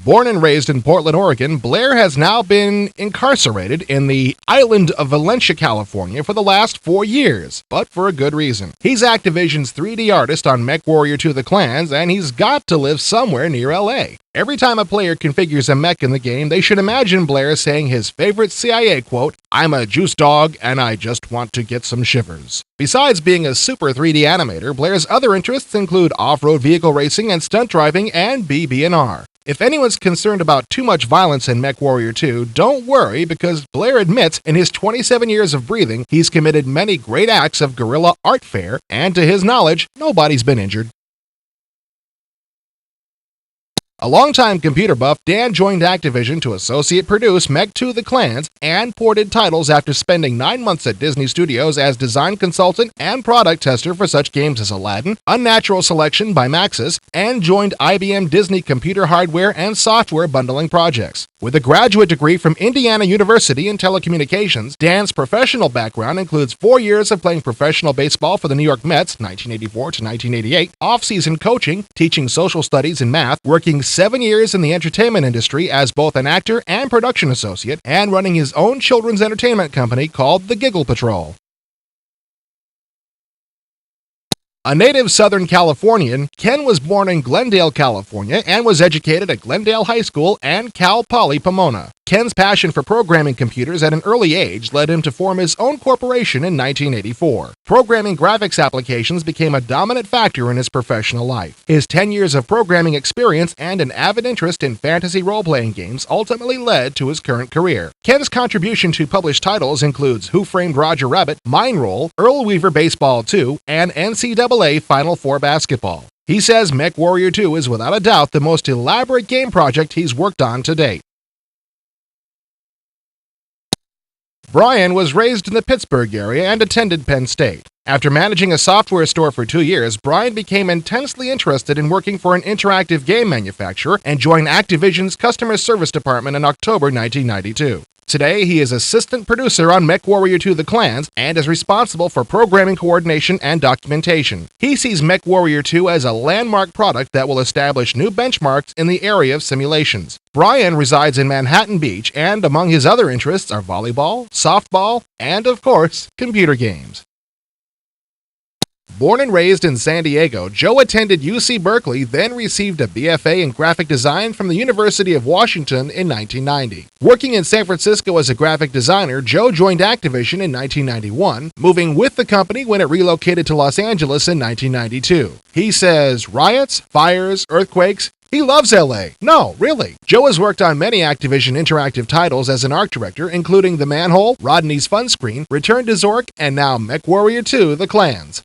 Born and raised in Portland, Oregon, Blair has now been incarcerated in the island of Valencia, California for the last 4 years, but for a good reason. He's Activision's 3D artist on MechWarrior 2 The Clans, and he's got to live somewhere near LA. Every time a player configures a mech in the game, they should imagine Blair saying his favorite CIA quote, "I'm a juice dog and I just want to get some shivers." Besides being a super 3D animator, Blair's other interests include off-road vehicle racing and stunt driving and BB&R. If anyone's concerned about too much violence in MechWarrior 2, don't worry, because Blair admits in his 27 years of breathing, he's committed many great acts of guerrilla art fare, and to his knowledge, nobody's been injured. A longtime computer buff, Dan joined Activision to associate produce Mech 2 The Clans and ported titles after spending 9 months at Disney Studios as design consultant and product tester for such games as Aladdin, Unnatural Selection by Maxis, and joined IBM Disney computer hardware and software bundling projects. With a graduate degree from Indiana University in telecommunications, Dan's professional background includes 4 years of playing professional baseball for the New York Mets, 1984 to 1988, off-season coaching, teaching social studies and math, working 7 years in the entertainment industry as both an actor and production associate, and running his own children's entertainment company called The Giggle Patrol. A native Southern Californian, Ken was born in Glendale, California, and was educated at Glendale High School and Cal Poly Pomona. Ken's passion for programming computers at an early age led him to form his own corporation in 1984. Programming graphics applications became a dominant factor in his professional life. His 10 years of programming experience and an avid interest in fantasy role-playing games ultimately led to his current career. Ken's contribution to published titles includes Who Framed Roger Rabbit, Mine Roll, Earl Weaver Baseball 2, and NCAA Final Four Basketball. He says MechWarrior 2 is without a doubt the most elaborate game project he's worked on to date. Brian was raised in the Pittsburgh area and attended Penn State. After managing a software store for 2 years, Brian became intensely interested in working for an interactive game manufacturer and joined Activision's customer service department in October 1992. Today, he is assistant producer on MechWarrior 2 The Clans and is responsible for programming coordination and documentation. He sees MechWarrior 2 as a landmark product that will establish new benchmarks in the area of simulations. Brian resides in Manhattan Beach, and among his other interests are volleyball, softball, and, of course, computer games. Born and raised in San Diego, Joe attended UC Berkeley, then received a BFA in graphic design from the University of Washington in 1990. Working in San Francisco as a graphic designer, Joe joined Activision in 1991, moving with the company when it relocated to Los Angeles in 1992. He says, riots, fires, earthquakes, he loves LA. No, really. Joe has worked on many Activision interactive titles as an art director, including The Manhole, Rodney's Fun Screen, Return to Zork, and now MechWarrior 2 The Clans.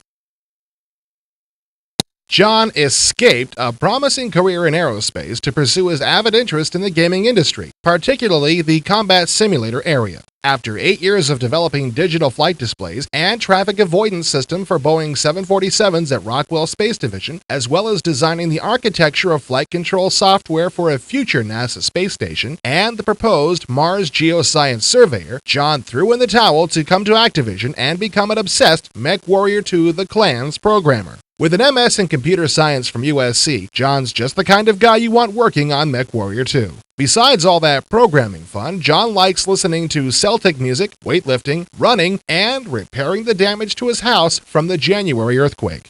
John escaped a promising career in aerospace to pursue his avid interest in the gaming industry, particularly the combat simulator area. After 8 years of developing digital flight displays and traffic avoidance system for Boeing 747s at Rockwell Space Division, as well as designing the architecture of flight control software for a future NASA space station and the proposed Mars Geoscience Surveyor, John threw in the towel to come to Activision and become an obsessed MechWarrior 2 The Clans programmer. With an MS in computer science from USC, John's just the kind of guy you want working on MechWarrior 2. Besides all that programming fun, John likes listening to Celtic music, weightlifting, running, and repairing the damage to his house from the January earthquake.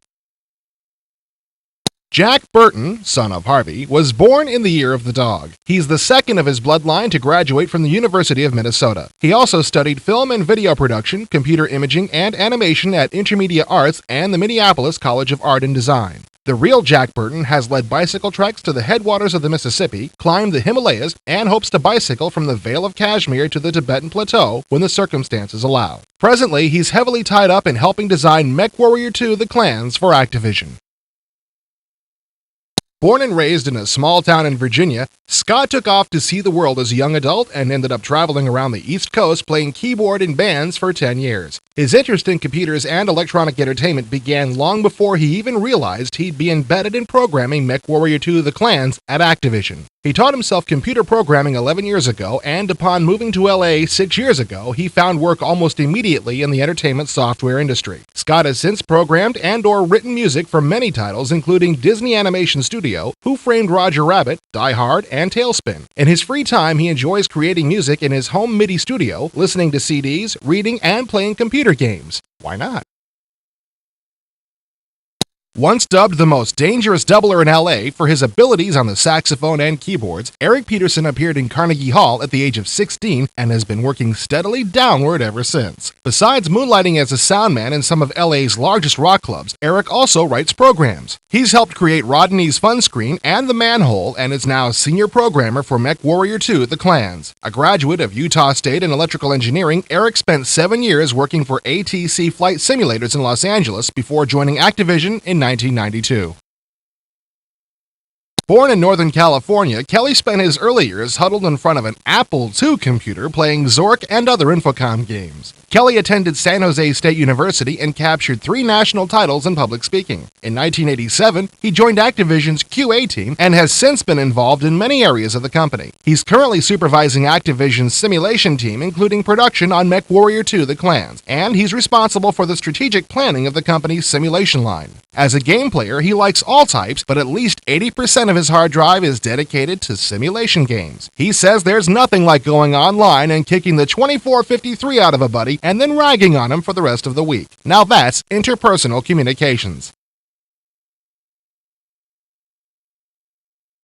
Jack Burton, son of Harvey, was born in the year of the dog. He's the second of his bloodline to graduate from the University of Minnesota. He also studied film and video production, computer imaging, and animation at Intermedia Arts and the Minneapolis College of Art and Design. The real Jack Burton has led bicycle treks to the headwaters of the Mississippi, climbed the Himalayas, and hopes to bicycle from the Vale of Kashmir to the Tibetan Plateau when the circumstances allow. Presently, he's heavily tied up in helping design MechWarrior 2 The Clans for Activision. Born and raised in a small town in Virginia, Scott took off to see the world as a young adult and ended up traveling around the East Coast playing keyboard in bands for 10 years. His interest in computers and electronic entertainment began long before he even realized he'd be embedded in programming MechWarrior 2 The Clans at Activision. He taught himself computer programming 11 years ago, and upon moving to LA 6 years ago, he found work almost immediately in the entertainment software industry. Scott has since programmed and/or written music for many titles, including Disney Animation Studio, Who Framed Roger Rabbit, Die Hard, and Tailspin. In his free time, he enjoys creating music in his home MIDI studio, listening to CDs, reading, and playing computer games. Why not? Once dubbed the most dangerous doubler in LA for his abilities on the saxophone and keyboards, Eric Peterson appeared in Carnegie Hall at the age of 16 and has been working steadily downward ever since. Besides moonlighting as a soundman in some of LA's largest rock clubs, Eric also writes programs. He's helped create Rodney's Fun Screen and The Manhole and is now a senior programmer for MechWarrior 2: The Clans. A graduate of Utah State in electrical engineering, Eric spent 7 years working for ATC Flight Simulators in Los Angeles before joining Activision in 1992. Born in Northern California, Kelly spent his early years huddled in front of an Apple II computer playing Zork and other Infocom games. Kelly attended San Jose State University and captured 3 national titles in public speaking. In 1987, he joined Activision's QA team and has since been involved in many areas of the company. He's currently supervising Activision's simulation team, including production on MechWarrior 2: The Clans, and he's responsible for the strategic planning of the company's simulation line. As a game player, he likes all types, but at least 80% of his hard drive is dedicated to simulation games. He says there's nothing like going online and kicking the 2453 out of a buddy and then ragging on him for the rest of the week. Now that's interpersonal communications.